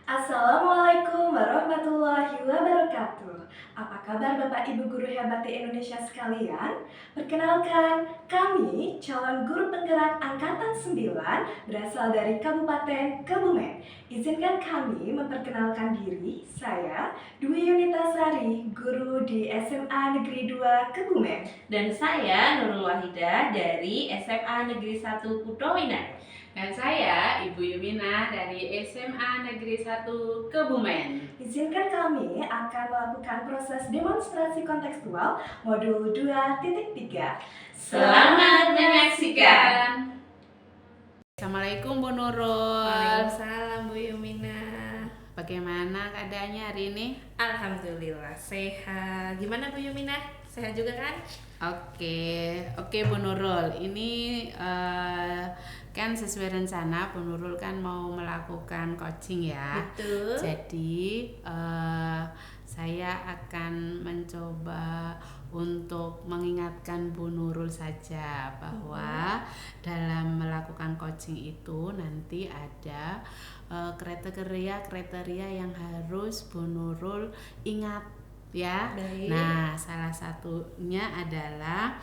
Assalamualaikum warahmatullahi wabarakatuh. Apa kabar Bapak Ibu guru hebat di Indonesia sekalian? Perkenalkan, kami calon guru penggerak angkatan 9 berasal dari Kabupaten Kebumen. Izinkan kami memperkenalkan diri. Saya Dwi Yunita Sari, guru di SMA Negeri 2 Kebumen. Dan saya Nurul Wahida dari SMA Negeri 1 Kutowinan. Dan saya Ibu Yumina dari SMA Negeri 1 Kebumen. Izinkan kami akan melakukan proses demonstrasi kontekstual modul 2.3. Selamat menyaksikan. Assalamualaikum Bu Nurul. Waalaikumsalam Bu Yumina. Bagaimana keadaannya hari ini? Alhamdulillah sehat. Gimana Bu Yumina? Sehat juga kan? Oke Bu Nurul. Ini kan sesuai rencana Bu Nurul kan mau melakukan coaching ya. Betul. Jadi saya akan mencoba untuk mengingatkan Bu Nurul saja bahwa dalam melakukan coaching itu nanti ada kriteria yang harus Bu Nurul ingat ya. Baik. Nah, salah satunya adalah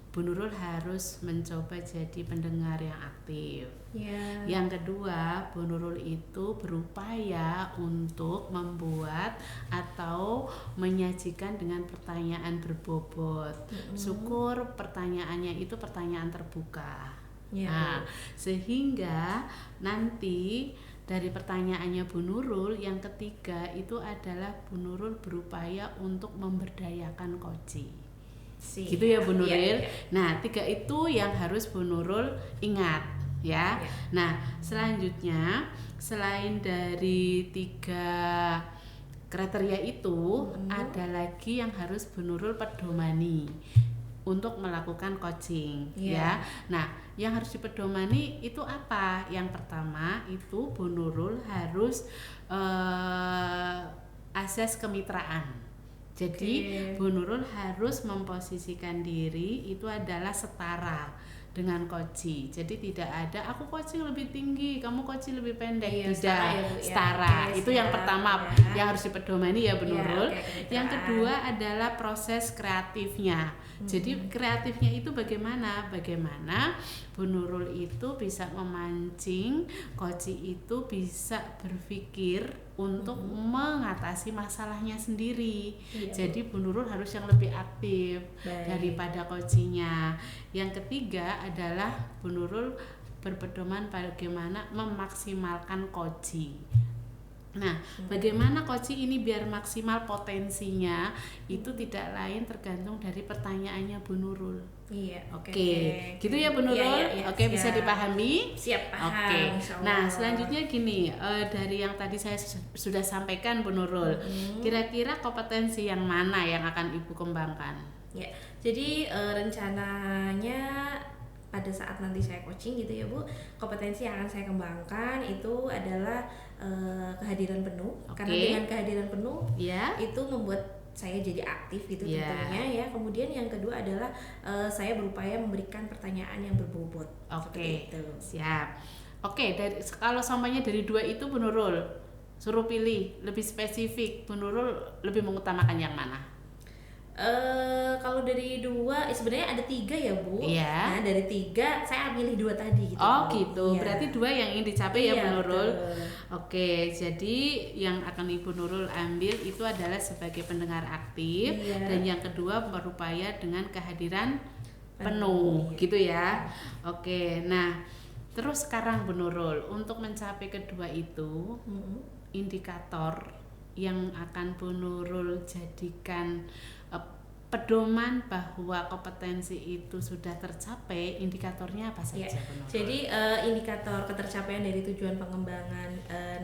Bu Nurul harus mencoba jadi pendengar yang aktif. Ya. Yang kedua, Bu Nurul itu berupaya untuk membuat atau menyajikan dengan pertanyaan berbobot. Syukur pertanyaannya itu pertanyaan terbuka. Ya. Nah, sehingga nanti dari pertanyaannya Bu Nurul yang ketiga itu adalah Bu Nurul berupaya untuk memberdayakan koci. Gitu ya Bu Nurul. Iya. Nah, 3 itu yang harus Bu Nurul ingat ya. Nah, selanjutnya selain dari 3 kriteria itu ada lagi yang harus Bu Nurul pedomani untuk melakukan coaching ya. Nah, yang harus dipedomani itu apa? Yang pertama itu Bu Nurul harus asas kemitraan. Jadi Bu Nurul harus memposisikan diri itu adalah setara dengan coaching. Jadi tidak ada aku coaching lebih tinggi, kamu coaching lebih pendek. Tidak, setara. Itu yang pertama yang harus dipedomani ya Bu Nurul. Yang kedua adalah proses kreatifnya. Jadi kreatifnya itu bagaimana? Bagaimana Bu Nurul itu bisa memancing coaching itu bisa berpikir untuk mengatasi masalahnya sendiri. Jadi Bu Nurul harus yang lebih aktif daripada coachingnya. Yang ketiga adalah Bu Nurul berpedoman bagaimana memaksimalkan coaching. Nah, bagaimana coaching ini biar maksimal potensinya itu tidak lain tergantung dari pertanyaannya Bu Nurul. Iya. Oke. Gitu ya Bu Nurul. Iya, Oke, siap. bisa dipahami? Siap, paham. Oke. Insyaallah. Nah, selanjutnya gini, dari yang tadi saya sudah sampaikan Bu Nurul, kira-kira kompetensi yang mana yang akan Ibu kembangkan? Ya. Jadi rencananya pada saat nanti saya coaching gitu ya Bu, kompetensi yang akan saya kembangkan itu adalah kehadiran penuh. Karena dengan kehadiran penuh itu membuat saya jadi aktif gitu tentunya ya. Kemudian yang kedua adalah saya berupaya memberikan pertanyaan yang berbobot. Oke, siap. Oke, kalau sampainya dari 2 itu Bu Nurul suruh pilih lebih spesifik, Bu Nurul lebih mengutamakan yang mana? Kalau dari 2 sebenarnya ada 3 ya Bu. Iya. Nah dari 3 saya milih 2 tadi gitu. Oh gitu. Iya. Berarti 2 yang ingin dicapai ya Bu Nurul. Betul. Oke, jadi yang akan Ibu Nurul ambil itu adalah sebagai pendengar aktif dan yang kedua berupaya dengan kehadiran penuh gitu ya. Oke. Nah, terus sekarang Bu Nurul untuk mencapai kedua itu indikator yang akan Bu Nurul jadikan pedoman bahwa kompetensi itu sudah tercapai, indikatornya apa saja? Jadi indikator ketercapaian dari tujuan pengembangan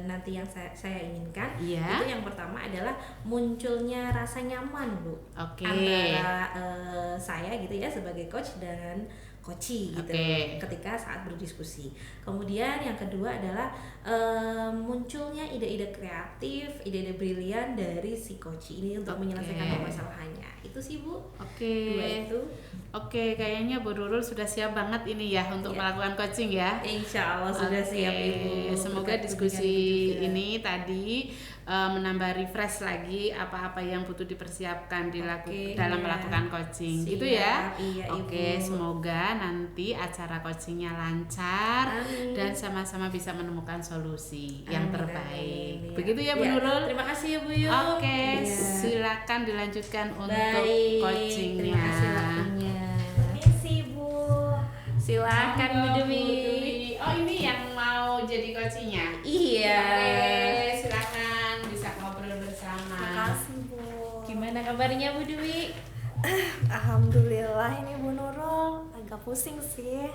nanti yang saya inginkan itu yang pertama adalah munculnya rasa nyaman Bu antara saya gitu ya sebagai coach dan coachee gitu ketika saat berdiskusi. Kemudian yang kedua adalah munculnya ide-ide kreatif, ide-ide brilian dari si Koci ini untuk menyelesaikan permasalahannya. Itu sih Bu. Dua itu. Oke, kayaknya Bu Nurul sudah siap banget ini ya untuk melakukan coaching ya. Insya Allah sudah siap Ibu. Semoga diskusi ini tadi menambah refresh lagi apa-apa yang butuh dipersiapkan dalam melakukan coaching. Siap, gitu ya. Iya, Oke, Ibu. semoga nanti acara coachingnya lancar dan sama-sama bisa menemukan solusi yang terbaik. Amin. Begitu ya Bu Nurul. Terima kasih ya Bu Yu. Oke, silakan dilanjutkan untuk Baik, coachingnya. terima kasih waktunya. Permisi Bu. Silakan Bu Halo, Dewi. Oh ini yang mau jadi coachingnya? Iya. Oke, silakan bisa ngobrol bersama. Makasih Bu. Gimana kabarnya Bu Dewi? Alhamdulillah ini Bu Nurul agak pusing sih.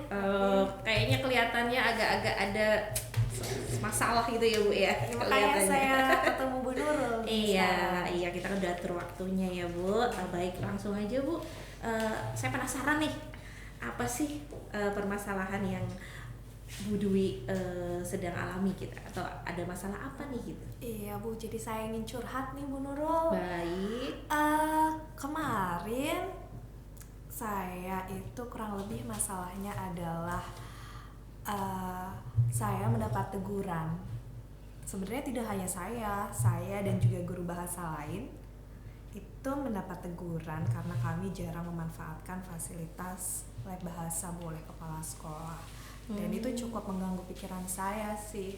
Kayaknya kelihatannya agak-agak ada masalah gitu ya Bu ya. Makanya saya ketemu Bu Nurul. Iya, kita kan udah atur waktunya ya Bu. Baik, langsung aja Bu. Saya penasaran nih, apa sih permasalahan yang Bu Dwi sedang alami gitu, atau ada masalah apa nih gitu? Iya Bu, jadi saya ingin curhat nih Bu Nurul. Baik. Kemarin saya itu kurang lebih masalahnya adalah saya mendapat teguran. Sebenarnya tidak hanya saya dan juga guru bahasa lain itu mendapat teguran karena kami jarang memanfaatkan fasilitas lab bahasa Bu oleh kepala sekolah. Dan itu cukup mengganggu pikiran saya sih.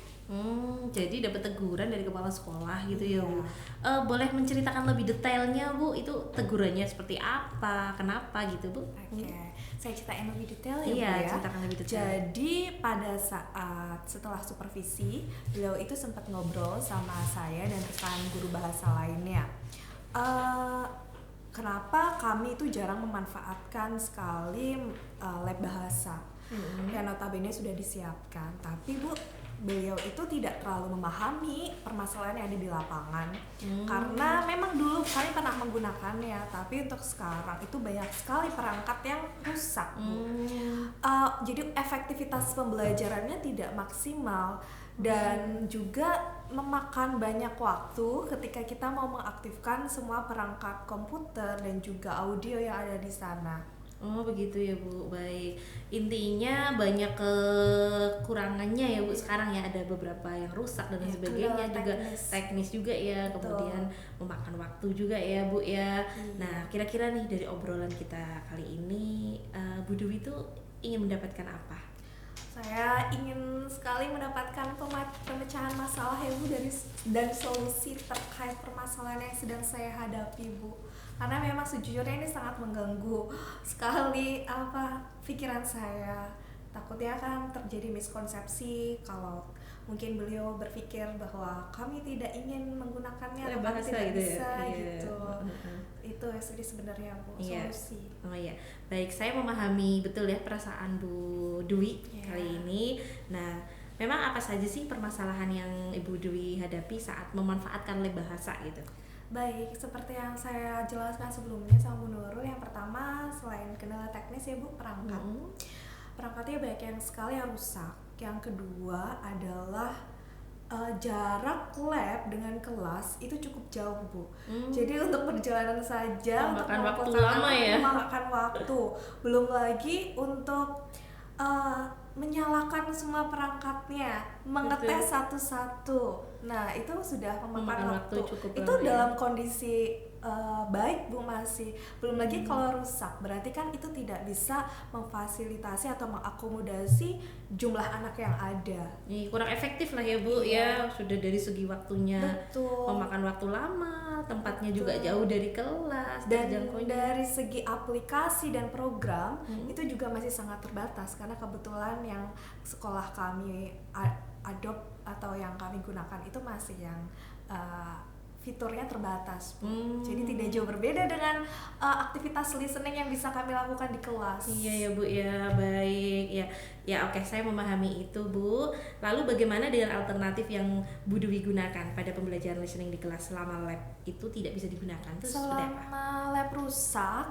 Jadi dapat teguran dari kepala sekolah gitu ya Bu. Iya. Boleh menceritakan lebih detailnya Bu? Itu tegurannya seperti apa? Kenapa gitu Bu? Oke, saya ceritain lebih detail ya Bu Iya, ya. ceritakan lebih detail. Jadi pada saat setelah supervisi, beliau itu sempat ngobrol sama saya dan rekan guru bahasa lainnya. Kenapa kami itu jarang memanfaatkan sekali lab bahasa yang notabene sudah disiapkan, tapi Bu, beliau itu tidak terlalu memahami permasalahan yang ada di lapangan karena memang dulu kami pernah menggunakannya, tapi untuk sekarang itu banyak sekali perangkat yang rusak Bu. Jadi efektivitas pembelajarannya tidak maksimal dan juga memakan banyak waktu ketika kita mau mengaktifkan semua perangkat komputer dan juga audio yang ada di sana. Oh begitu ya Bu, baik. Intinya banyak kekurangannya ya Bu sekarang ya, ada beberapa yang rusak dan Ya, sebagainya, juga teknis. teknis juga ya. Betul. Kemudian memakan waktu juga ya Bu ya. Nah kira-kira nih dari obrolan kita kali ini, Bu Dewi itu ingin mendapatkan apa? Saya ingin sekali mendapatkan pemecahan masalah ya Bu dan solusi terkait permasalahan yang sedang saya hadapi Bu. Karena memang sejujurnya ini sangat mengganggu sekali pikiran saya. Takutnya kan terjadi miskonsepsi kalau mungkin beliau berpikir bahwa kami tidak ingin menggunakannya atau kami Bahasa tidak gitu ya? bisa Iya. gitu. Itu jadi sebenarnya Bu Iya. solusi. Oh iya, baik, saya memahami betul ya perasaan Bu Dwi kali ini. Nah, memang apa saja sih permasalahan yang Ibu Dwi hadapi saat memanfaatkan lab bahasa gitu? Baik, seperti yang saya jelaskan sebelumnya sama Bu Nurul, yang pertama selain kendala teknis ya Bu, perangkat. Perangkatnya banyak yang sekali yang rusak. Yang kedua adalah jarak lab dengan kelas itu cukup jauh Bu. Jadi untuk perjalanan saja untuk Memakan waktu mengumpulkan lama anak, ya? memakan waktu. Belum lagi untuk menyalakan semua perangkatnya, mengetes satu-satu. Nah, itu sudah memakan waktu. cukup Itu lama ya? dalam kondisi baik Bu masih. Belum lagi kalau rusak, berarti kan itu tidak bisa memfasilitasi atau mengakomodasi jumlah anak yang ada. Kurang efektif lah ya Bu ya, sudah dari segi waktunya Betul. memakan waktu lama, tempatnya juga Betul. jauh dari kelas, Dan terjangkaunya. dari segi aplikasi dan program itu juga masih sangat terbatas karena kebetulan yang sekolah kami adopt atau yang kami gunakan itu masih yang fiturnya terbatas Bu. Jadi tidak jauh berbeda dengan aktivitas listening yang bisa kami lakukan di kelas. Iya ya Bu ya, baik ya. Ya oke, saya memahami itu Bu. Lalu bagaimana dengan alternatif yang Bu Dwi gunakan pada pembelajaran listening di kelas selama lab itu tidak bisa digunakan? Itu seperti apa? Selama lab rusak,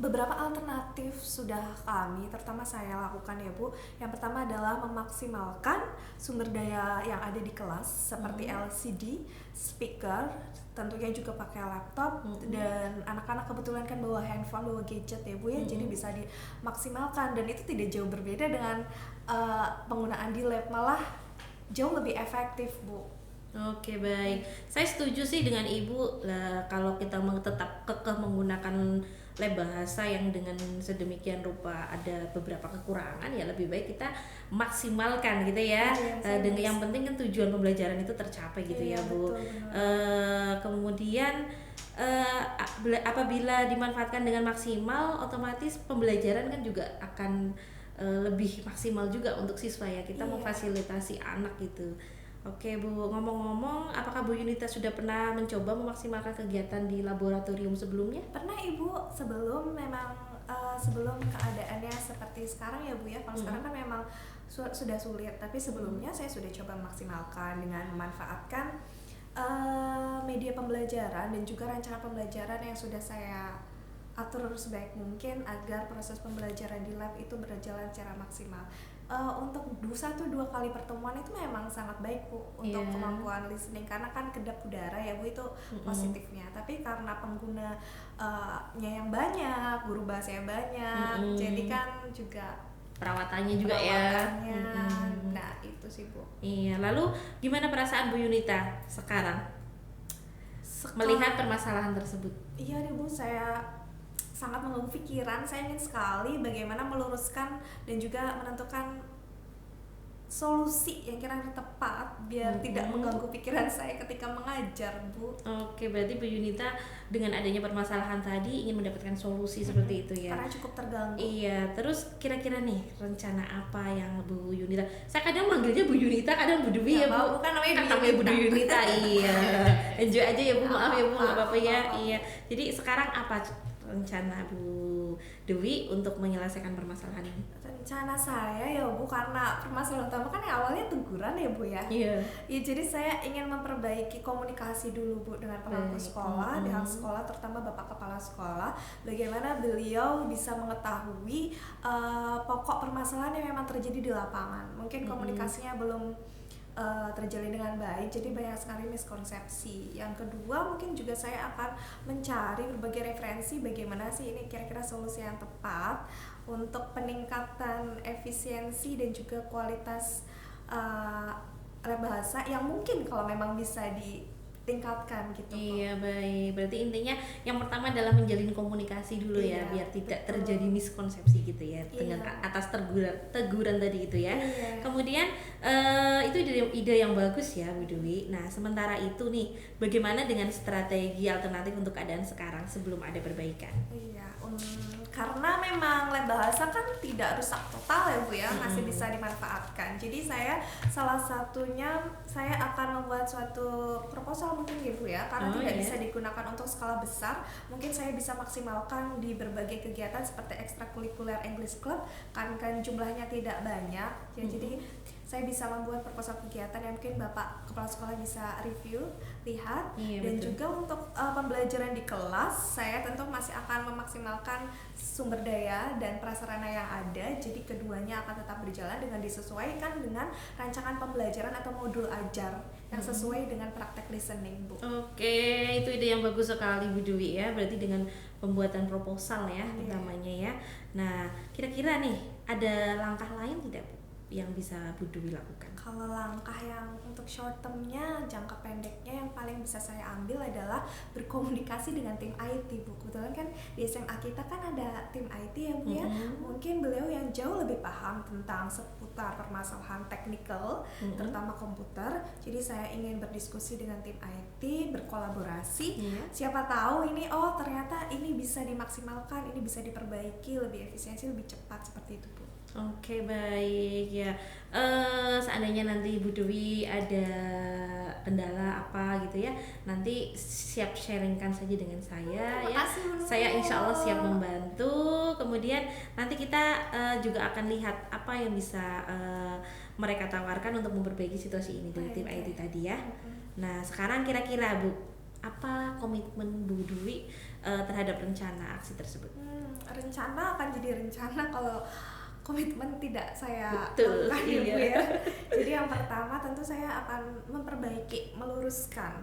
beberapa alternatif sudah kami, terutama saya lakukan ya Bu. Yang pertama adalah memaksimalkan sumber daya yang ada di kelas seperti LCD, speaker, tentunya juga pakai laptop, dan anak-anak kebetulan kan bawa handphone, bawa gadget ya Bu ya, jadi bisa dimaksimalkan, dan itu tidak jauh berbeda dengan penggunaan di lab, malah jauh lebih efektif Bu. Oke baik, saya setuju sih dengan Ibu lah, kalau kita tetap kekeh menggunakan lab bahasa yang dengan sedemikian rupa ada beberapa kekurangan, ya lebih baik kita maksimalkan gitu ya. Dengan yang penting kan tujuan pembelajaran itu tercapai gitu ya Bu. Betul, Kemudian apabila dimanfaatkan dengan maksimal, otomatis pembelajaran kan juga akan lebih maksimal juga untuk siswa ya, kita memfasilitasi anak gitu. Oke Bu, ngomong-ngomong, apakah Bu Yunita sudah pernah mencoba memaksimalkan kegiatan di laboratorium sebelumnya? Pernah Ibu, sebelum memang sebelum keadaannya seperti sekarang ya Bu ya. Kalau sekarang kan memang sudah sulit, tapi sebelumnya saya sudah coba memaksimalkan dengan memanfaatkan media pembelajaran dan juga rancangan pembelajaran yang sudah saya atur sebaik mungkin agar proses pembelajaran di lab itu berjalan secara maksimal. Untuk 1-2 kali pertemuan itu memang sangat baik Bu untuk kemampuan listening, karena kan kedap udara ya Bu, itu positifnya. Tapi karena pengguna yang banyak, guru bahasanya banyak, jadi kan juga perawatannya juga ya. Nah itu sih Bu. Iya, lalu gimana perasaan Bu Yunita sekarang melihat permasalahan tersebut? Iya deh Bu, saya sangat mengganggu pikiran. Saya ingin sekali bagaimana meluruskan dan juga menentukan solusi yang kira-kira tepat biar tidak mengganggu pikiran saya ketika mengajar Bu. Oke, berarti Bu Yunita dengan adanya permasalahan tadi ingin mendapatkan solusi seperti itu ya? Karena cukup terganggu. Iya, terus kira-kira nih rencana apa yang Bu Yunita? Saya kadang manggilnya Bu Yunita, kadang Bu Dwi ya Bu. Bukan namanya Bu Yunita. Iya, enjoy aja ya Bu, maaf ya Bu, nggak apa-apa ya. Iya, jadi sekarang apa rencana Bu Dewi untuk menyelesaikan permasalahan ini? Rencana saya ya Bu, karena permasalahan utama kan yang awalnya teguran ya Bu ya. Iya. Ya jadi saya ingin memperbaiki komunikasi dulu Bu dengan pelaku sekolah, pihak sekolah, terutama Bapak Kepala Sekolah, bagaimana beliau bisa mengetahui pokok permasalahan yang memang terjadi di lapangan. Mungkin komunikasinya belum terjalin dengan baik, jadi banyak sekali miskonsepsi. Yang kedua, mungkin juga saya akan mencari berbagai referensi bagaimana sih ini kira-kira solusi yang tepat untuk peningkatan efisiensi dan juga kualitas lab bahasa yang mungkin kalau memang bisa ditingkatkan gitu. Iya baik, berarti intinya yang pertama adalah menjalin komunikasi dulu ya, biar tidak terjadi miskonsepsi gitu ya, dengan atas teguran tadi itu ya. Kemudian itu ide yang bagus ya Bu Dewi. Nah sementara itu nih, bagaimana dengan strategi alternatif untuk keadaan sekarang sebelum ada perbaikan? Iya, karena memang lab bahasa kan tidak rusak total ya Bu ya, masih bisa dimanfaatkan. Jadi salah satunya saya akan membuat suatu proposal mungkin ya Bu ya, karena tidak bisa digunakan untuk skala besar. Mungkin saya bisa maksimalkan di berbagai kegiatan seperti ekstrakurikuler English Club, kan jumlahnya tidak banyak ya. Jadi saya bisa membuat proposal kegiatan yang mungkin Bapak Kepala Sekolah bisa review, lihat. Dan betul. Juga untuk pembelajaran di kelas, saya tentu masih akan memaksimalkan sumber daya dan prasarana yang ada. Jadi keduanya akan tetap berjalan dengan disesuaikan dengan rancangan pembelajaran atau modul ajar yang sesuai dengan praktek listening Bu. Oke, itu ide yang bagus sekali Bu Dewi ya. Berarti dengan pembuatan proposal ya utamanya ya. Nah, kira-kira nih ada langkah lain tidak Bu yang bisa Bu Dewi lakukan? Kalau langkah yang untuk short termnya, jangka pendeknya yang paling bisa saya ambil adalah berkomunikasi dengan tim IT Bu. Kebetulan kan di SMA kita kan ada tim IT ya Bu ya. Mungkin beliau yang jauh lebih paham tentang seputar permasalahan teknikal, terutama komputer. Jadi saya ingin berdiskusi dengan tim IT, berkolaborasi. Siapa tahu ini ternyata ini bisa dimaksimalkan, ini bisa diperbaiki, lebih efisiensi, lebih cepat seperti itu Bu. Oke baik ya. Seandainya nanti Bu Dewi ada kendala apa gitu ya, nanti siap sharingkan saja dengan saya ya. Makasih, Bu Nurul. Saya insya Allah siap membantu. Kemudian nanti kita juga akan lihat apa yang bisa mereka tawarkan untuk memperbaiki situasi ini dari tim IT tadi ya. Nah sekarang kira-kira Bu, apa komitmen Bu Dwi terhadap rencana aksi tersebut? Rencana akan jadi rencana kalau komitmen tidak saya Betul, lakukan ya, Bu iya. ya. Jadi yang pertama tentu saya akan memperbaiki, meluruskan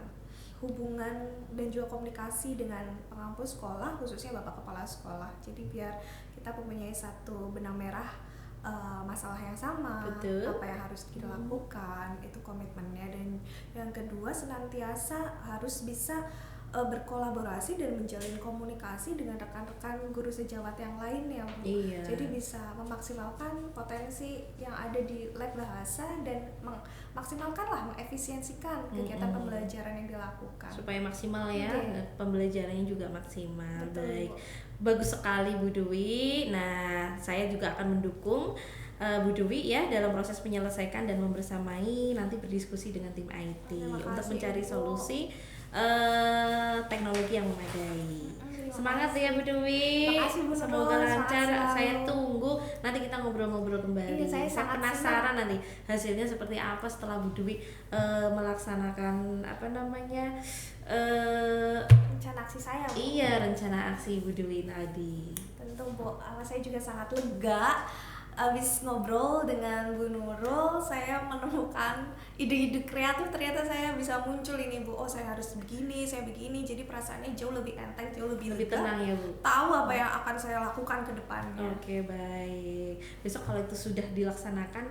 hubungan dan juga komunikasi dengan pengampus sekolah, khususnya Bapak Kepala Sekolah. Jadi biar kita mempunyai satu benang merah masalah yang sama, Betul. apa yang harus dilakukan, itu komitmennya. Dan yang kedua senantiasa harus bisa berkolaborasi dan menjalin komunikasi dengan rekan-rekan guru sejawat yang lainnya, Bu. Iya. Jadi bisa memaksimalkan potensi yang ada di lab bahasa dan maksimalkanlah, mengefisiensikan kegiatan pembelajaran yang dilakukan. Supaya maksimal ya, Oke. pembelajarannya juga maksimal. Betul, Baik, Bu. bagus sekali Bu Dwi. Nah, saya juga akan mendukung Bu Dwi ya dalam proses menyelesaikan dan membersamai nanti berdiskusi dengan tim IT Terima kasih, untuk mencari Bu. solusi teknologi yang memadai. Terima Semangat kasih. ya Bu Dwi. Terima kasih, Bu Nurul. Semoga lancar. Semangat selalu. Saya tunggu nanti kita ngobrol-ngobrol kembali. Iya, saya sangat penasaran nanti hasilnya seperti apa setelah Bu Dwi melaksanakan apa namanya Rencana aksi saya, Bu. iya rencana aksi Bu Dwi tadi. Tentu, Bu, saya juga sangat lega abis ngobrol dengan Bu Nurul. Saya menemukan ide-ide kreatif, ternyata saya bisa muncul ini, Bu. Oh, saya harus begini, saya begini. Jadi perasaannya jauh lebih enteng, jauh lebih Lebih lega. tenang ya Bu. Tahu apa yang akan saya lakukan ke depannya. Oke baik. Besok kalau itu sudah dilaksanakan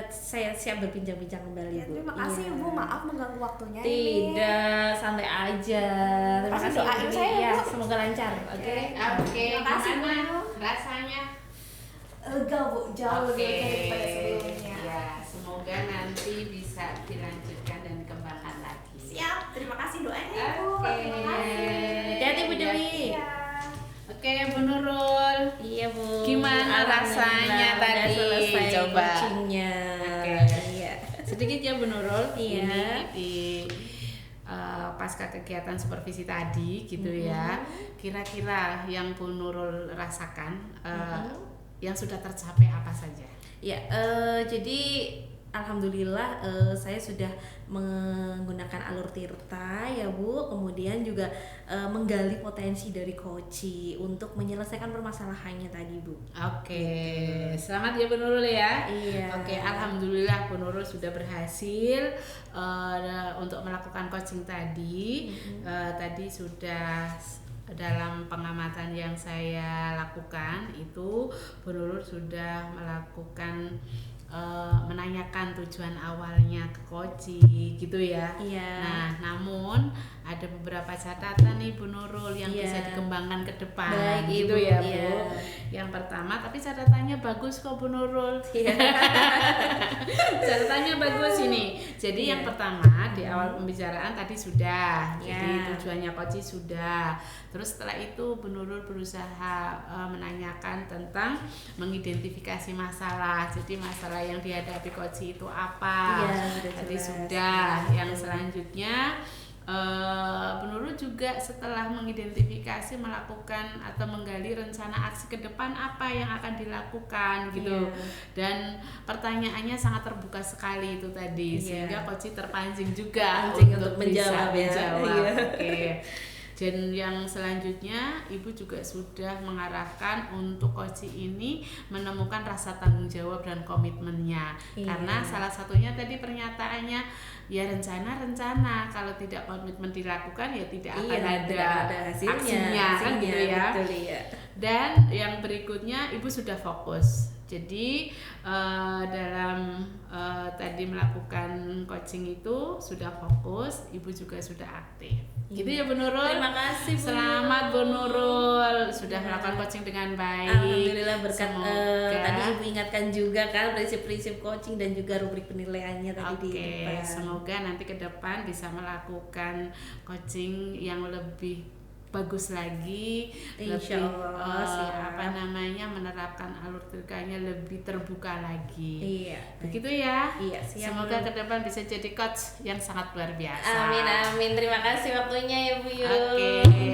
saya siap berbincang-bincang kembali Ya, Bu. terima kasih, Iya. Bu. Maaf mengganggu waktunya ini. Tidak, santai aja. Terima Kasih kasih doain Bu Dwi. saya, Ya, Bu. semoga lancar. Oke. Oke, Terima kasih, gimana Bu. rasanya? Lega, Bu. Jauh lebih Oke, lega daripada sebelumnya. ya semoga nanti bisa dilanjutkan dan dikembangkan lagi. Siap. Terima kasih doanya, Bu. Oke. Terima kasih. Hati-hati Bu Dewi. Iya. Oke, Bu Nurul. Iya Bu. Gimana rasanya Alhamdulillah, tadi? udah selesai Coba. coachingnya. Oke. Iya. Sedikit ya Bu Nurul. Iya. Ini di pasca kegiatan supervisi tadi gitu ya. Kira-kira yang Bu Nurul rasakan yang sudah tercapai apa saja? Ya, jadi alhamdulillah saya sudah menggunakan alur tirta ya Bu, kemudian juga menggali potensi dari Koci untuk menyelesaikan permasalahannya tadi Bu. Oke, selamat ya Bu Nurul ya. Iya. Oke, alhamdulillah Bu Nurul sudah berhasil untuk melakukan coaching tadi. Tadi sudah dalam pengamatan yang saya lakukan itu Bu Nurul sudah melakukan menanyakan tujuan awalnya ke Koci gitu ya. Iya. Nah, namun ada beberapa catatan nih Bu Nurul yang Iya. bisa dikembangkan ke depan. Baik, gitu Ibu. ya Bu. Iya. Yang pertama, tapi catatannya bagus kok Bu Nurul. Iya. Catatannya bagus ini. Jadi Iya. yang pertama di awal pembicaraan tadi sudah. Jadi Iya. tujuannya Koci sudah. Terus setelah itu Bu Nurul berusaha menanyakan tentang mengidentifikasi masalah. Jadi masalah yang dihadapi Koci itu apa? Iya, sudah Tadi jelas. sudah. Iya. Yang selanjutnya Bu Nurul juga setelah mengidentifikasi melakukan atau menggali rencana aksi ke depan apa yang akan dilakukan gitu. Iya. Dan pertanyaannya sangat terbuka sekali itu tadi, Iya. sehingga Koci terpancing juga Terpancing untuk bisa menjawab ya. menjawab. Iya. Oke. Dan yang selanjutnya Ibu juga sudah mengarahkan untuk Koci ini menemukan rasa tanggung jawab dan komitmennya. Iya. Karena salah satunya tadi pernyataannya ya rencana kalau tidak komitmen dilakukan ya tidak akan Iya, tidak ada hasilnya, aksinya kan gitu ya. Betul, iya. Dan yang berikutnya Ibu sudah fokus. Jadi dalam tadi melakukan coaching itu sudah fokus, Ibu juga sudah aktif. Gitu ya Bu Nurul. Terima kasih Bu Selamat Bu Nurul sudah Ya. melakukan coaching dengan baik. Alhamdulillah berkat Semoga- tadi Ibu ingatkan juga kan prinsip-prinsip coaching dan juga rubrik penilaiannya tadi di Oke, depan. semoga nanti ke depan bisa melakukan coaching yang lebih bagus lagi, Insya lebih Allah, siap. menerapkan alur ceritanya lebih terbuka lagi. Iya. Begitu ya. Iya, siap. Semoga ke depan bisa jadi coach yang sangat luar biasa. Amin amin. Terima kasih waktunya ya Bu Yu. Oke.